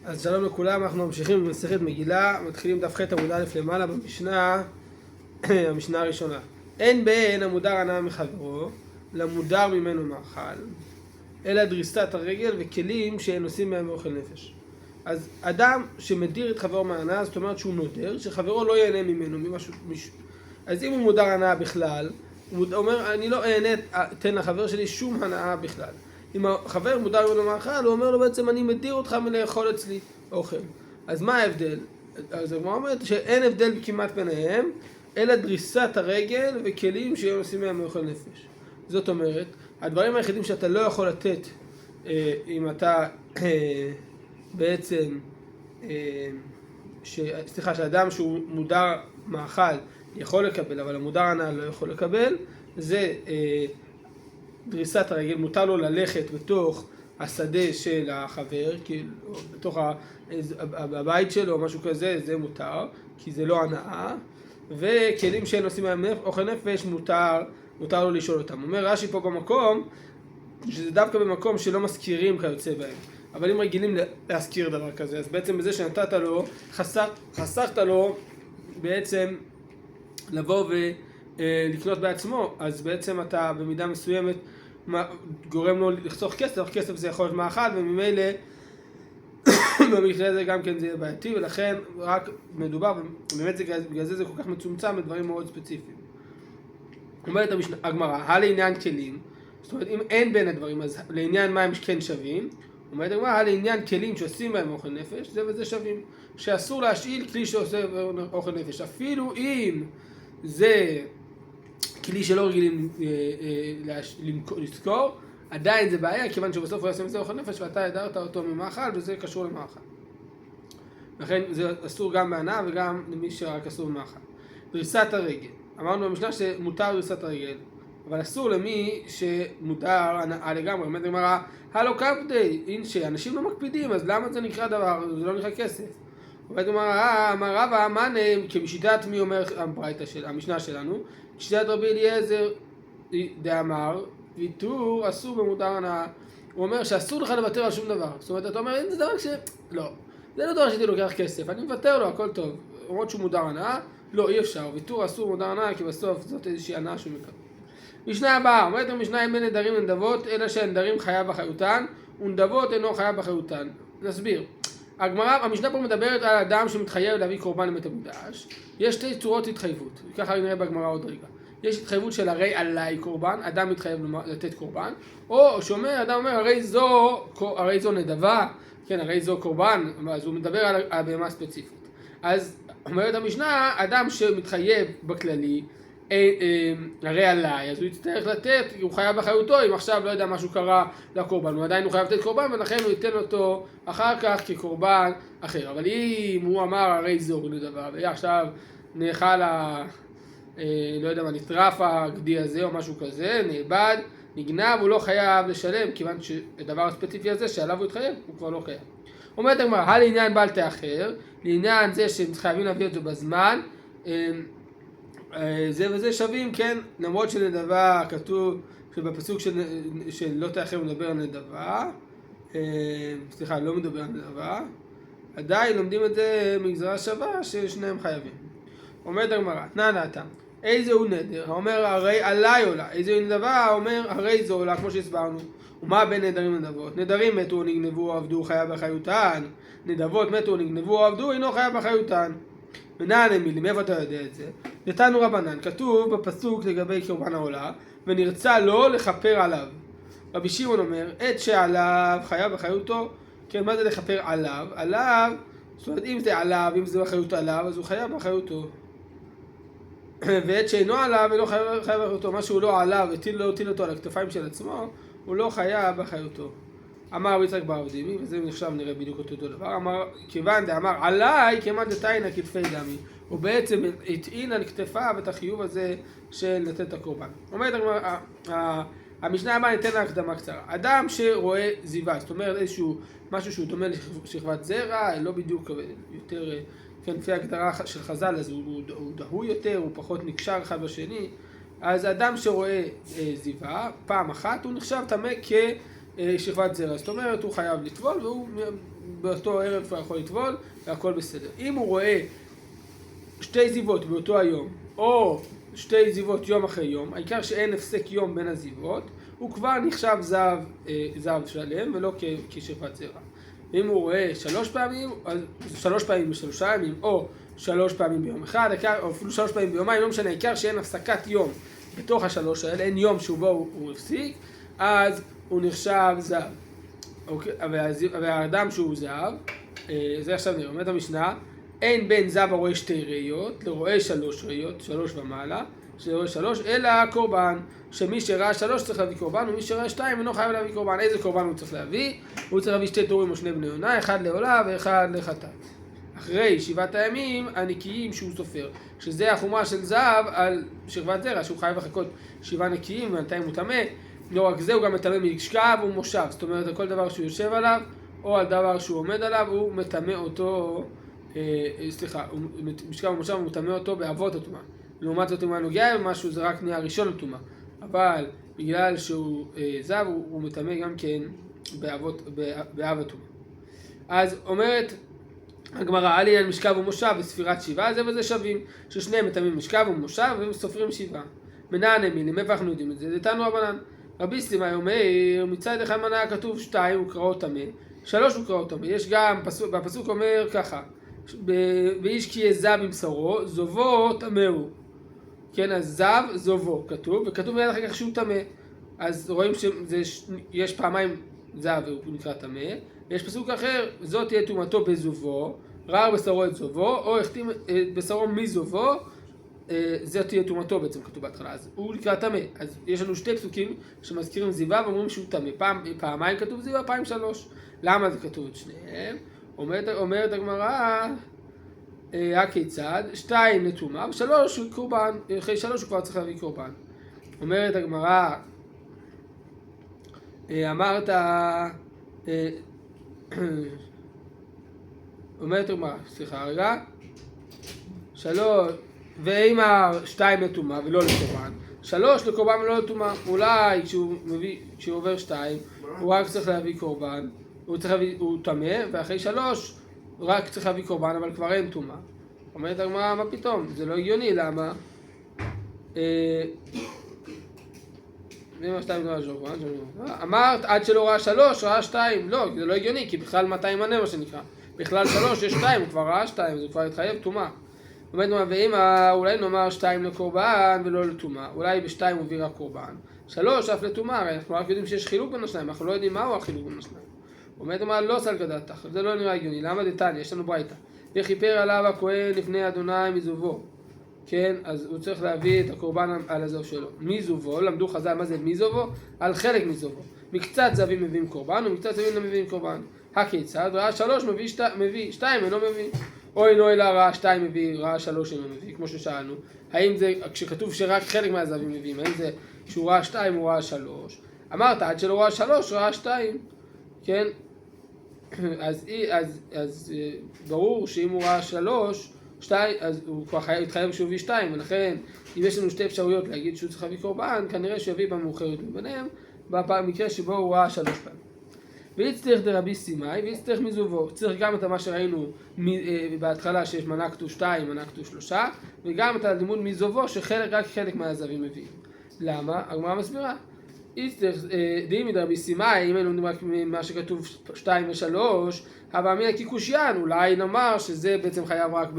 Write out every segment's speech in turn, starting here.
אז שלום לכולם, אנחנו ממשיכים במסכת מגילה, מתחילים דף ח' עמוד א' למעלה במשנה, המשנה הראשונה. אין בין המודר הנאה מחברו למודר ממנו מאכל, אלא דריסת הרגל וכלים שנושאים מהם אוכל נפש. אז אדם שמדיר את חברו מהנאה, זאת אומרת שהוא נודר, שחברו לא ייהנה ממנו, ממשהו. אז אם הוא מודר הנאה בכלל, הוא אומר, אני לא אתן לחבר שלי שום הנאה בכלל. אם החבר מודר ממנו מאכל, הוא אומר לו בעצם, אני מדיר אותך מלאכול אצלי אוכל. אז מה ההבדל? אז הוא אומר שאין הבדל כמעט ביניהם, אלא דריסת הרגל וכלים שנושאים מהם אוכל נפש. זאת אומרת, הדברים היחידים שאתה לא יכול לתת, אם אתה בעצם, שאדם שהוא מודר מאכל יכול לקבל, אבל המודר הנאה לא יכול לקבל, זה דריסת הרגל. מותר לו ללכת בתוך השדה של החבר, בתוך הבית שלו או משהו כזה, זה מותר, כי זה לא הנאה. וכלים שהם נושאים מהם אוכל נפש, מותר לו לשאול אותם. אומר רש"י פה במקום, שזה דווקא במקום שלא מזכירים כיוצא בהם. אבל אם רגילים להזכיר דבר כזה, אז בעצם בזה שנתת לו, חסכת לו בעצם לבוא ולקנות בעצמו, אז בעצם אתה במידה מסוימת גורם לו לחסוך כסף, כסף זה יכול להיות מאכל, וממילא במקרה הזה גם כן זה יהיה בעייתי, ולכן רק מדובר, באמת בגלל זה כל כך מצומצם בדברים מאוד ספציפיים. אומרת הגמרא, לעניין כלים, זאת אומרת אם אין בין הדברים, אז לעניין מה הם כן שווים, אומרת הגמרא, לעניין כלים שעושים בהם אוכל נפש, זה וזה שווים, שאסור להשאיל כלי שעושה אוכל נפש, אפילו אם זה כלי שלא רגילים לזכור, עדיין זה בעיה, כיוון שבסוף הוא יעשה מזה אוכל נפש ואתה הדרת אותו ממאכל, וזה קשור למאכל. לכן זה אסור גם בהנאה וגם למי שרק אסור במאכל. דריסת הרגל. אמרנו במשנה שמותר דריסת הרגל, אבל אסור למי שמותר הנאה לגמרי. אומרת הגמרא, הלו קפדי, אין שאנשים לא מקפידים, אז למה זה נקרא דבר, זה לא נקרא כסף? אומרת הגמרא, אמר רבא, מאן כבשיטת מי אומר המשנה שלנו? בשיטת רבי אליעזר דאמר, ויתור אסור במותר הנאה. הוא אומר שאסור לך לוותר על שום דבר. זאת אומרת, אתה אומר, אין זה דבר לא. זה לא דבר שאתה לוקח כסף, אני מוותר לו, הכל טוב. אומרות שהוא מודר הנאה, לא, אי אפשר. ויתור אסור מודר הנאה, כי בסוף זאת איזושהי הנאה שהוא מקבל. משנה הבאה, אומרת המשנה, אין בין נדרים לנדבות, אלא שהנדרים חיה בחיותן, ונדבות אינו חיה בחיותן. נסביר. המשנה פה מדברת על אדם שמתחייב להביא קורבן לבית המקדש. יש שתי צורות התחייבות, ככה נראה בגמרא עוד רגע. יש התחייבות של הרי עליי קורבן, אדם מתחייב לתת קורבן, או שאומר, אדם אומר, הרי זו נדבה, כן, הרי זו קורבן, אז הוא מדבר על הבהמה ספציפית. אז אומרת המשנה, אדם שמתחייב בכללי, הרי עליי, אז הוא יצטרך לתת, הוא חייב בחיותו, אם עכשיו לא יודע משהו קרה לקורבן, הוא עדיין חייב לתת קורבן, ולכן הוא ייתן אותו אחר כך כקורבן אחר. אבל אם הוא אמר הרי זו נדבה, ועכשיו נאכל לא יודע מה, נטרף הגדי הזה או משהו כזה, נאבד, נגנב, הוא לא חייב לשלם, כיוון שהדבר הספציפי הזה שעליו הוא התחייב, הוא כבר לא חייב. אומרת הגמרא, לעניין בעל תאחר, לעניין זה שחייבים להביא אותו בזמן, זה וזה שווים, כן, למרות שנדבה כתוב שבפסוק של לא תאחר הוא מדבר על נדבה, סליחה, לא מדבר על נדבה, עדיין לומדים את זה מגזרה שווה ששניהם חייבים. אומרת הגמרא, נעתה, איזה הוא נדר? אומר הרי עליי עולה, איזה הוא נדבה? אומר הרי זו עולה, כמו שהסברנו. ומה בין נדרים לנדבות? נדרים מתו או נגנבו או עבדו חיה בחיותן, נדבות מתו או נגנבו או עבדו אינו חיה בחיותן. ונענה מילים, איפה אתה יודע את זה? נתנו רבנן, כתוב בפסוק לגבי קורבן העולה, ונרצה לו לכפר עליו. רבי שמעון אומר, עת שעליו חיה בחיותו, כן, מה זה לכפר עליו? עליו, זאת אומרת, אם זה עליו, אם זה בחיותו עליו, אז הוא חיה בחיותו. ועת שאינו עליו ולא חייב בחיותו, מה שהוא לא עליו לא הטיל אותו על הכתפיים של עצמו, הוא לא חייב בחיותו. אמר רבי יצחק בר אבא דימי, וזה עכשיו נראה בדיוק אותו דבר, אמר, כיוון דאמר עליי כמעט דתיינה כתפי דמי, הוא בעצם הטעין על כתפיו את החיוב הזה של לתת את הקורבן. אומרת המשנה הבאה ניתן לה הקדמה קצרה. אדם שרואה זיווה, זאת אומרת איזשהו משהו שהוא דומה לשכבת זרע, לא בדיוק יותר, כן, לפי ההגדרה של חז"ל, אז הוא דהוי יותר, הוא פחות נקשר אחד בשני. אז אדם שרואה זיווה, פעם אחת הוא נחשב טמא כשכבת זרע, זאת אומרת הוא חייב לטבול והוא באותו ערב הוא יכול לטבול והכל בסדר. אם הוא רואה שתי זיוות באותו היום, או שתי זיוות יום אחרי יום, העיקר שאין הפסק יום בין הזיוות, הוא כבר נחשב זהב שלם ולא כשכבת זרע. אם הוא רואה 3 פעמים, אז 3 פעמים ב3 ימים, או 3 פעמים ביום אחד, או אפילו 3 פעמים ביומיים, לא משנה, העיקר שאין הפסקת יום בתוך ה3 האלה, אין יום שבו הוא הפסיק, אז הוא נחשב זהב. אוקיי? והאדם שהוא זהב, זה עכשיו נראה, אומרת המשנה, אין בין זהב הרואה 2 ראיות, לרואה 3 ראיות, 3 ומעלה, שרואה 3, אלא קורבן, שמי שראה 3 צריך להביא קורבן, ומי שראה 2 אינו חייב להביא קורבן. איזה קורבן הוא צריך להביא? הוא צריך להביא 2 תורים או 2 בני עונה, 1 לעולה ו1 לחטאת. אחרי 7 הימים הנקיים שהוא סופר, שזה החומרה של זהב על שכבת זרע, שהוא חייב לחכות 7 נקיים, ובינתיים הוא טמא. לא רק זה, הוא גם מטמא משכב ומושב, זאת אומרת, על כל דבר שהוא יושב עליו, או על דבר שהוא עומד עליו, הוא מטמא אותו, משכב ומושב הוא מטמא אותו באבות הטומאה. לעומת זאת, אם הוא נוגע במשהו, זה רק נהיה ראשון הטומאה. אבל בגלל שהוא זהב, הוא מטמא גם כן באב הטומאה. אז אומרת הגמרא, עלי על משכב ומושב בספירת 7, זה וזה שווים, ששניהם מטמאים משכב ומושב וסופרים 7. מנענה מילי, מאיפה אנחנו יודעים את זה? דתנו רבנן. רבי סימאי אומר, מצד אחד מנה כתוב 2 הוא קראו טמא, 3 הוא קראו טמא. יש גם, בפסוק אומר ככה, ואיש כי יהיה זב עם בשרו, זובו טמא הוא. כן, אז זב, זובו כתוב, וכתוב מיד אחר כך שהוא טמא. אז רואים שיש פעמיים זב והוא נקרא טמא, ויש פסוק אחר, זאת תהיה טומאתו בזובו, ראה בשרו את זובו, או החתים בשרו מזובו, זאת תהיה טומאתו בעצם כתוב בהתחלה, אז הוא נקרא טמא. אז יש לנו 2 פסוקים שמזכירים זיווה ואומרים שהוא טמא, פעמיים כתוב זיווה, פעם 3. למה זה כתוב את שניהם? אומרת הגמרא, הכיצד? 2 לטומאה, ו3 הוא קורבן, אחרי 3 הוא כבר צריך להביא קורבן. אומרת הגמרא, אמרת, אומרת הגמרא, סליחה רגע, 3, ואם 2 לטומאה ולא לקורבן, 3 לקורבן ולא לטומאה, אולי כשהוא עובר 2, הוא רק צריך להביא קורבן, הוא טמא, ואחרי 3 הוא רק צריך להביא קורבן, אבל כבר אין טומאה. אומרת הגמרא, מה פתאום? זה לא הגיוני, למה? אמרת עד שלא ראה 3, ראה 2, לא, זה לא הגיוני, כי בכלל 200 מנה מה שנקרא. בכלל 3 יש 2, הוא כבר ראה 2, זה כבר התחייב טומאה. אומרת הגמרא, ואם אולי נאמר 2 לקורבן ולא לטומאה, אולי ב2 הוא הביא רק קורבן, 3 אף לטומאה, הרי אנחנו רק יודעים שיש חילוק בין השניים, אנחנו לא יודעים מהו החילוק בין השניים. אומרת הגמרא, לא סלקא דעתך, זה לא נראה הגיוני, למה דתניא? יש לנו ברייתא. וכיפר עליו הכהן לפני אדוני מזובו, כן, אז הוא צריך להביא את הקורבן על הזוב שלו. מזובו, למדו חז"ל מה זה מזובו? על חלק מזובו. מקצת זבים מביאים קורבן ומקצת זבים לא מביאים קורבן. הכיצד? ראה 3 מביא 2 אינו מביא. או אינו אלא ראה 2 מביא, ראה 3 אינו מביא, כמו ששאלנו. האם זה, כשכתוב שרק חלק מהזבים מביאים, האם זה כשהוא ראה 2 הוא ראה 3? אמרת עד שלא ראה 3 ראה 2, כן? אז ברור שאם הוא ראה 3, 2, אז הוא כבר התחייב שהוא הביא 2, ולכן אם יש לנו 2 אפשרויות להגיד שהוא צריך להביא קורבן, כנראה שהוא יביא במאוחרת מביניהם, במקרה שבו הוא ראה 3 פעמים. ויצטרך דרבי סימאי, ויצטרך מזובו. צריך גם את מה שראינו בהתחלה שיש מנה כתוב 2, מנה כתוב 3, וגם את הלימוד מזובו שרק חלק מהזבים מביאים. למה? הגמרא מסבירה. דהי מדרבי סימאי, אם היינו לומדים רק ממה שכתוב 2 ו3, אבל מן הקיקושיין, אולי נאמר שזה בעצם חייב רק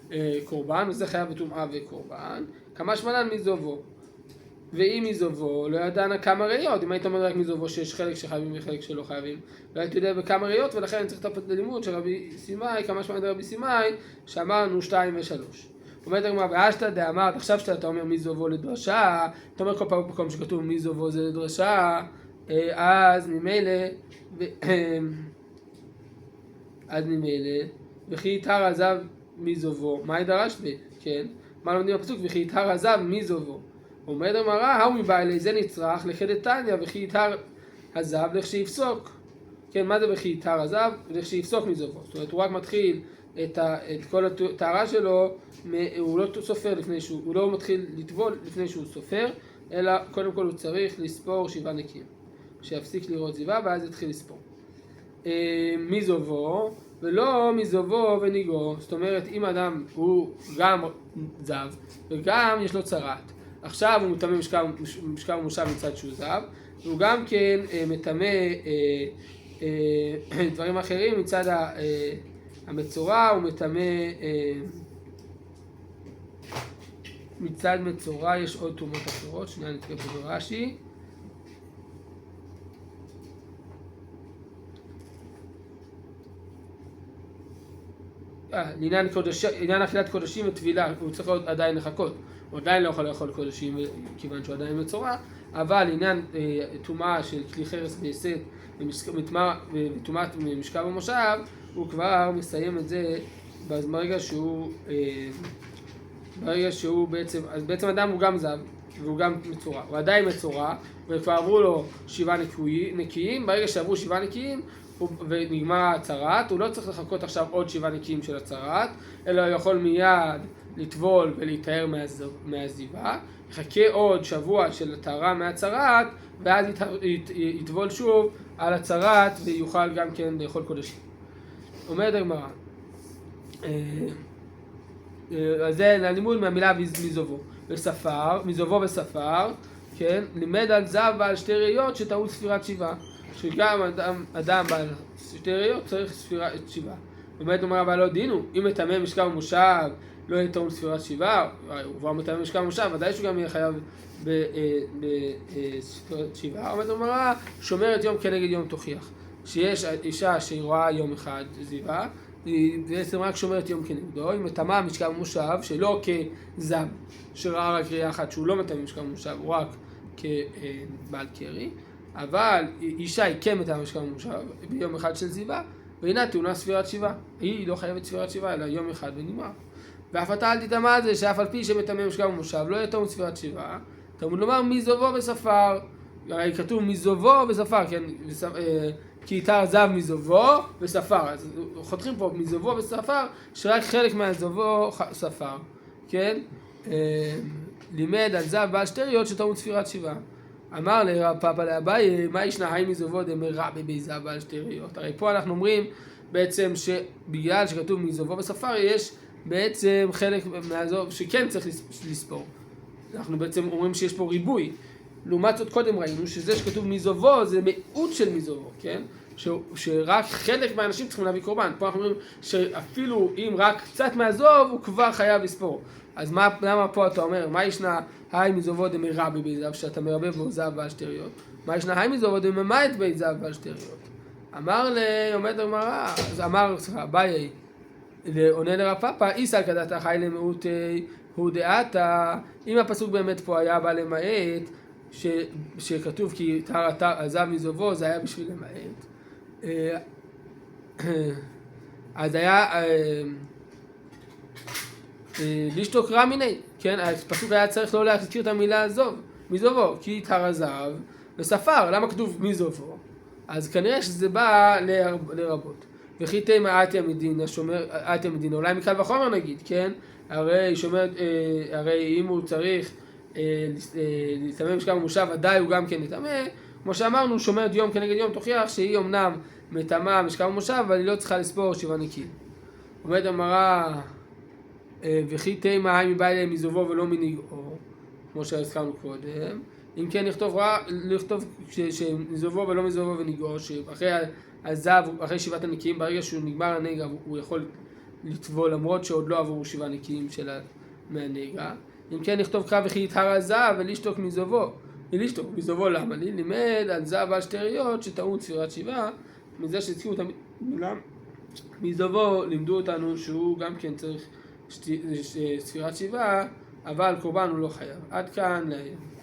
בקורבן, וזה חייב בטומאה וקורבן, כמה שמנן מזובו. ואם מזובו, לא ידענה כמה ראיות, אם היית אומר רק מזובו שיש חלק שחייבים וחלק שלא חייבים, לא היית יודע בכמה ראיות, ולכן אני צריך את הלימוד של רבי סימאי, כמה שמנן רבי סימאי, שאמרנו 2 ו3. אומרת הגמרא, ואשתא דאמרת, עכשיו שאתה אומר מזובו לדרשה, אתה אומר כל פעם במקום שכתוב מזובו זה לדרשה, אז ממילא, וכי יתהר עזב מזובו, מה ידרש בי? כן? מה לומדים בפסוק? וכי יתהר עזב מזובו. אומרת הגמרא, ההוא מבעלי זה נצרך לכדתניא, וכי יתהר עזב לכשיפסוק. כן, מה זה וכי יתהר עזב? לכשיפסוק מזובו. זאת אומרת, הוא רק מתחיל את כל הטהרה שלו, הוא לא סופר לפני הוא לא מתחיל לטבול לפני שהוא סופר, אלא קודם כל הוא צריך לספור 7 נקיים. שיפסיק לראות זיווה ואז יתחיל לספור. מזובו, ולא מזובו וניגו. זאת אומרת, אם אדם הוא גם זב, וגם יש לו צרת, עכשיו הוא מטמא משכב ומושב מצד שהוא זב, והוא גם כן מטמא דברים אחרים מצד המצורע, הוא מטמא מצד מצורע, יש עוד תאומות אחרות, שנייה נתקרב פה ברש"י. לעניין אכילת קודשים וטבילה, הוא צריך עדיין לחכות, הוא עדיין לא יכול לאכול קודשים כיוון שהוא עדיין מצורע, אבל לעניין טומאה של כלי חרס והסת וטומאת משכב ומושב, הוא כבר מסיים את זה ברגע שהוא בעצם אדם הוא גם זב והוא גם מצורע, הוא עדיין מצורע וכבר עברו לו 7 נקיים, ברגע שעברו 7 נקיים ונגמר הצרת, הוא לא צריך לחכות עכשיו עוד 7 נקיים של הצרת, אלא הוא יכול מיד לטבול ולהיטהר מהזיבה, יחכה עוד שבוע של טהרה מהצרת, ואז יטבול שוב על הצרת ויוכל גם כן לאכול קודשים. אומרת הגמרא, אז זה הלימוד מהמילה מזובו וספר, כן? לימד על זב בעל 2 ראיות שטעון ספירת 7. שגם אדם בעל 2 ראיות צריך ספירת 7. באמת אומר אבל לא דינו, אם מטמא משכב ומושב לא יהיה טעון ספירת 7, הוא כבר מטמא משכב ומושב, ודאי שהוא גם יהיה חייב בספירת 7. אומרת אומר שומרת יום כנגד יום תוכיח, שיש אישה שהיא רואה יום אחד זיווה, היא בעצם רק שומרת יום כנגדו, היא מטמאה משכב ומושב שלא כזב שראה רק ראייה אחת שהוא לא מטמא משכב ומושב, הוא רק כבעל קרי, אבל אישה היא כן מטמאה משכב ומושב ביום אחד של זיווה, והנה טעונה ספירת 7, היא לא חייבת ספירת 7 אלא יום אחד ונגמר. ואף אתה אל תטמא על זה שאף על פי שמטמא משכב ומושב לא יהיה טעון ספירת 7, תלמוד לומר מזובו וספר, הרי כתוב מזובו וספר, כן, כי יתר זב מזובו וספר, אז חותכים פה מזובו וספר שרק חלק מהזובו ספר, כן? לימד על זב בעל 2 ראיות שטעון ספירת 7. אמר לרב פאפא לאביי, מה ישנה היי מזובו דמרבי בזב בעל 2 ראיות? הרי פה אנחנו אומרים בעצם שבגלל שכתוב מזובו וספר יש בעצם חלק מהזוב שכן צריך לספור. אנחנו בעצם אומרים שיש פה ריבוי. לעומת זאת קודם ראינו שזה שכתוב מזובו זה מיעוט של מזובו, כן? שרק חלק מהאנשים צריכים להביא קורבן. פה אנחנו אומרים שאפילו אם רק קצת מהזוב הוא כבר חייב לספור. אז למה פה אתה אומר, מה ישנה היי מזובו דמרבי בזב שאתה מרבה בו זב בעל 2 ראיות? מה ישנה היי מזובו דממעט בית זב בעל 2 ראיות? אמר לעומד הגמרא, אז אמר, אביי עונה לרב פאפא, איסא כדת החי למיעוט הוא דעתה, אם הפסוק באמת פה היה בא למעט, שכתוב כי עזב מזובו, זה היה בשביל למעט. אז היה לשתוק רע מיני, כן? הפסוק היה צריך לא להזכיר את המילה הזוב, מזובו, כי יתר עזב וספר, למה כתוב מזובו? אז כנראה שזה בא לרבות. וכי תימא אתיה מדינה, אולי מקל וחומר נגיד, כן? הרי אם הוא צריך להטמא משכב ומושב, ודאי הוא גם כן יטמא, כמו שאמרנו, שומרת יום כנגד יום תוכיח שהיא אמנם מטמאה משכב ומושב, אבל היא לא צריכה לספור 7 נקיים. אומרת הגמרא, וכי תימא היי מבעי מזובו ולא מנגעו, כמו שהזכרנו קודם. אם כן לכתוב שמזובו ולא מזובו ונגעו, שאחרי הזב, אחרי 7 הנקיים, ברגע שהוא נגמר הנגע, הוא יכול לטבול, למרות שעוד לא עברו 7 נקיים מהנגע. אם כן נכתוב קרא וכי יתהר הזב ולשתוק מזובו. ולשתוק מזובו למה לי? לימד על זב בעל 2 ראיות שטעון ספירת 7. מזה שהזכירו את המילה מזובו לימדו אותנו שהוא גם כן צריך ספירת 7, אבל קורבן הוא לא חייב. עד כאן להיום.